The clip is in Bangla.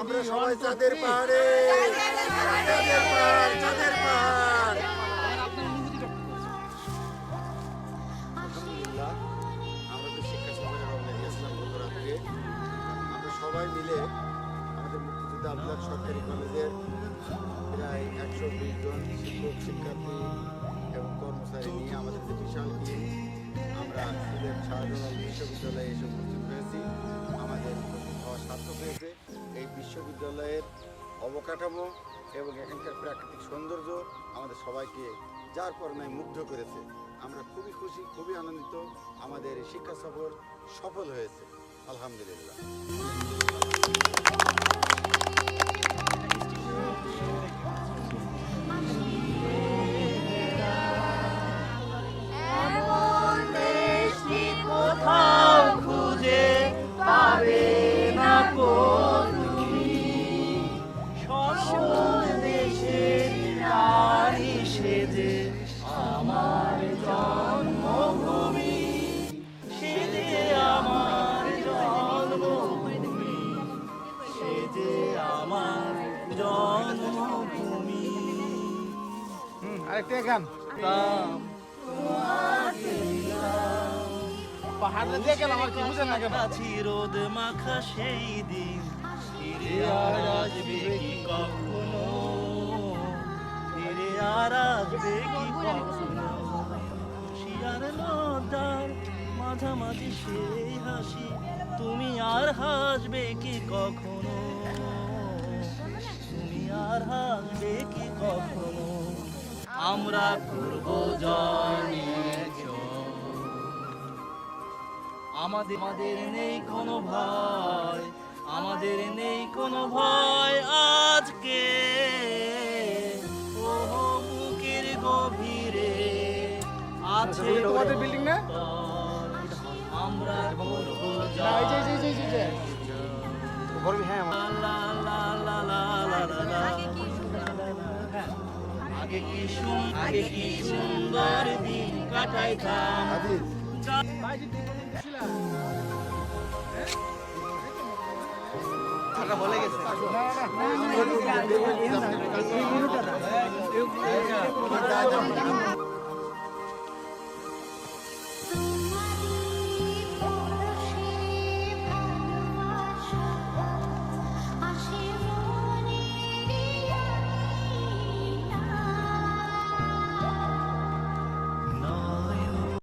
আমরা সবাই চাঁদের পাহাড়ে, চাঁদের পাহাড়, চাঁদের পাহাড়। আলহামদুলিল্লাহ, আমরা তো শিক্ষা সফরে রওনা দিয়েছিলাম গত রাত্রে। আমরা সবাই মিলে আমাদের মুক্তিযোদ্ধা আবদুল্লাহ সরকারি কলেজের প্রায় 120 জন শিক্ষক, শিক্ষার্থী এবং কর্মচারী নিয়ে আমাদের যে বিশাল টিম, আমরা সিলেট শাহজালাল বিশ্ববিদ্যালয়ে এসে উপস্থিত হয়েছি। আমাদের উপস্থিত হওয়া সার্থক হয়েছে। এই বিশ্ববিদ্যালয়ের অবকাঠামো এবং এখানকার প্রাকৃতিক সৌন্দর্য আমাদের সবাইকে যার করোনায় মুগ্ধ করেছে। আমরা খুবই খুশি, খুবই আনন্দিত। আমাদের এই শিক্ষা সফর সফল হয়েছে, আলহামদুলিল্লাহ। আরেকটা গান পাহাড়ে দিয়ে গেলাম আর কি বুঝে না কেন রোদ মাখা সেই দিন ফিরে আর আসবে কি কখনো, ফিরে আর আসবে কি কখনো। শিয়ার নদার মাঝামাঝি সেই হাসি, তুমি আর হাসবে কি কখনো, তুমি আর হাসবে কি কখনো। আমরা করব জয়, আমাদের নেই কোনো ভয়, আমাদের নেই কোনো ভয়। আজকে ও বুকের গভীরে আছে তোমাদের বিল্ডিং না? আমরা করব জয়। আগে কি সুন্দর দিন কাটাইতাম। বলে গেছে